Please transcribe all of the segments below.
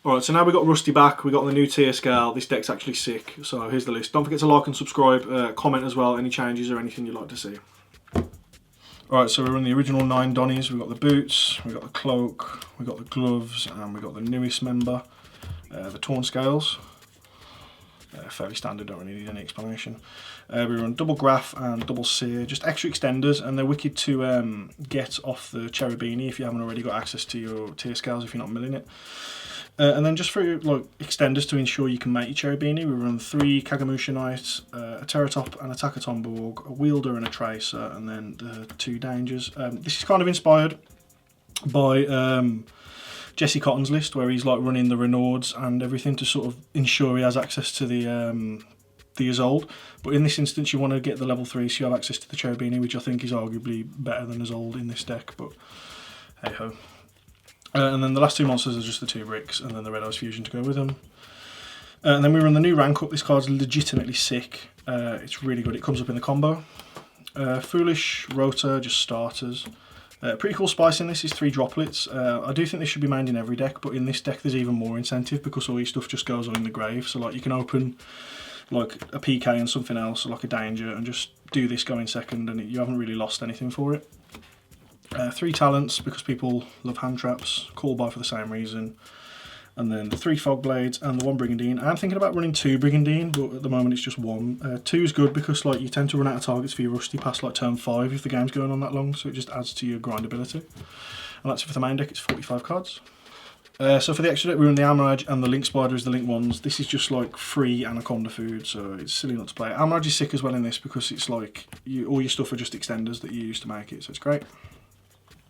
Alright, so now we've got Rusty back, we've got the new tier scale. This deck's actually sick, so here's the list. Don't forget to like and subscribe, comment as well, any changes or anything you'd like to see. Alright, so we're on the original 9 Donnies. We've got the boots, we've got the cloak, we've got the gloves, and we've got the newest member, the torn scales. Fairly standard, don't really need any explanation. We run double graph and double sear, just extra extenders, and they're wicked to get off the Cherubini if you haven't already got access to your tier scales if you're not milling it. And then just for like extenders to ensure you can make your Cherubini, we run 3 Kagamusha Knights, a Teratop and a Takatomborg, a Wielder and a Tracer, and then the 2 Dangers. This is kind of inspired by Jesse Cotton's list, where he's like running the Renauds and everything to sort of ensure he has access to the Isolde. But in this instance you want to get the level 3 so you have access to the Cherubini, which I think is arguably better than Isolde in this deck, but hey ho. And then the last 2 monsters are just the 2 bricks, and then the Red Eyes Fusion to go with them. And then we run the new rank up. This card's legitimately sick. It's really good. It comes up in the combo. Foolish, Rotor, just starters. Pretty cool spice in this is 3 droplets. I do think this should be mined in every deck, but in this deck there's even more incentive because all your stuff just goes on in the grave. So like you can open like a PK and something else, like a danger, and just do this going second, and you haven't really lost anything for it. 3 talents because people love hand traps, call by for the same reason, and then the 3 fog blades and the 1 brigandine. I'm thinking about running 2 brigandine, but at the moment it's just 1. 2 is good because like you tend to run out of targets for your Rusty past like turn 5 if the game's going on that long, so it just adds to your grindability. And that's it for the main deck. It's 45 cards. So for the extra deck we run the Amaraj and the Link Spider as the Link ones. This is just like free Anaconda food, so it's silly not to play it. Amaraj is sick as well in this because it's like all your stuff are just extenders that you use to make it, so it's great.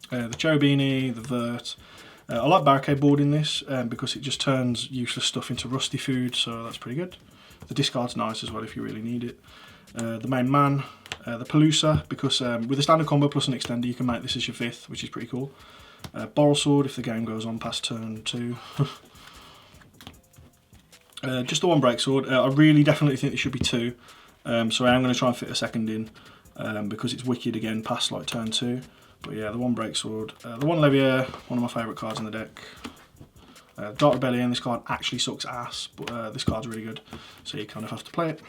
The Cherubini, the Vert. I like Barricade Board in this because it just turns useless stuff into rusty food, so that's pretty good. The discard's nice as well if you really need it. The main man, the Pelusa, because with a standard combo plus an extender you can make this as your 5th, which is pretty cool. Boral Sword if the game goes on past turn 2. Just the 1 Break Sword. I really definitely think it should be 2, so I am going to try and fit a second in because it's wicked again past like turn 2. But yeah, the 1 Break Sword, the 1 Levier, one of my favourite cards in the deck. Dark Rebellion, this card actually sucks ass, but this card's really good, so you kind of have to play it.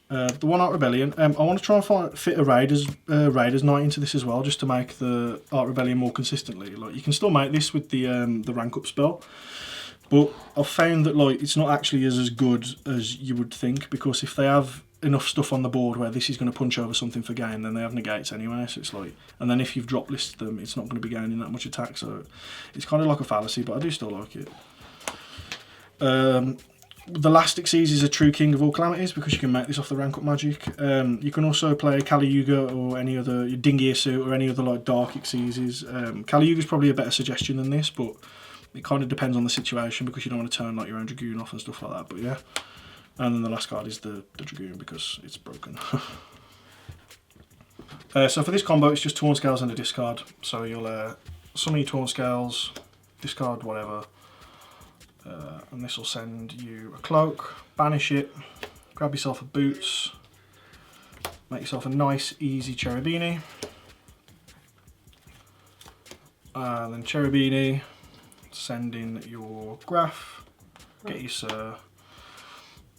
The 1 Art Rebellion, I want to try and fit a Raiders Knight into this as well, just to make the Art Rebellion more consistently. Like you can still make this with the rank up spell, but I've found that like it's not actually as good as you would think, because if they have enough stuff on the board where this is going to punch over something for gain, then they have negates anyway, so it's like, and then if you've drop listed them it's not going to be gaining that much attack, so it's kind of like a fallacy, but I do still like it. The last Xyz is a true king of all calamities because you can make this off the rank up magic. You can also play Kali Yuga or any other Dingier Suit or any other like dark Xyzs. Kali Yuga is probably a better suggestion than this, but it kind of depends on the situation because you don't want to turn like your own Dragoon off and stuff like that, but yeah. And then the last card is the Dragoon because it's broken. So for this combo it's just Torn Scales and a discard. So you'll summon your Torn Scales, discard whatever, and this will send you a cloak, banish it, grab yourself a boots, make yourself a nice easy Cherubini. And then Cherubini, send in your graph, get you Sir.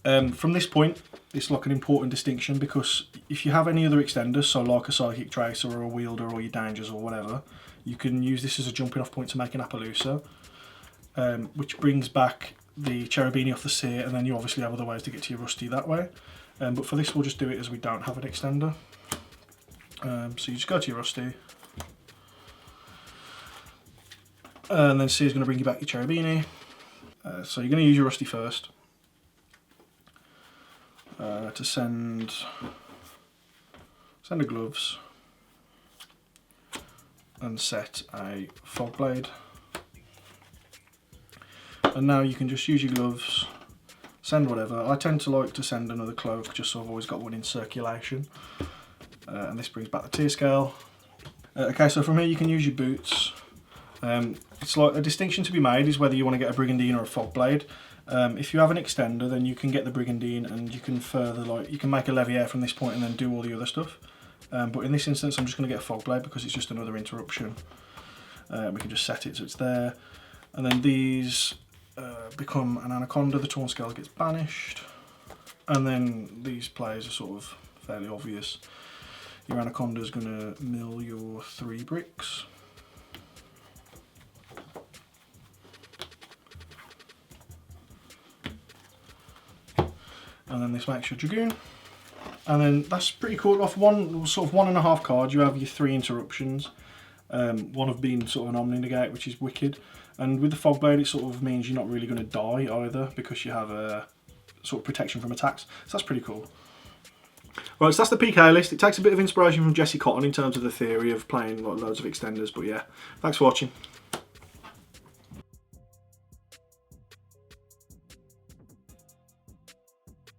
From this point, it's like an important distinction because if you have any other extenders, so like a Psychic Tracer or a Wielder or your Dangers or whatever, you can use this as a jumping off point to make an Appaloosa, which brings back the Cherubini off the Seer, and then you obviously have other ways to get to your Rusty that way. But for this we'll just do it as we don't have an extender. So you just go to your Rusty, and then Seer's going to bring you back your Cherubini. So you're going to use your Rusty first. To send a gloves and set a fog blade, and now you can just use your gloves, send whatever. I tend to like to send another cloak just so I've always got one in circulation, and this brings back the tier scale. Okay, so from here you can use your boots. It's like a distinction to be made is whether you want to get a Brigandine or a fog blade. If you have an extender, then you can get the Brigandine and you can further, like, you can make a Levier from this point and then do all the other stuff. But in this instance, I'm just going to get a Fog Blade because it's just another interruption. We can just set it so it's there. And then these become an Anaconda, the Torn Scales gets banished. And then these players are sort of fairly obvious. Your Anaconda is going to mill your 3 bricks. And then this makes your Dragoon. And then that's pretty cool. Off one sort of 1.5 cards, you have your 3 interruptions. One of being sort of an Omni Negate, which is wicked. And with the Fogblade, it sort of means you're not really going to die either, because you have a sort of protection from attacks. So that's pretty cool. Right, so that's the PK list. It takes a bit of inspiration from Jesse Cotton in terms of the theory of playing like loads of extenders. But yeah, thanks for watching.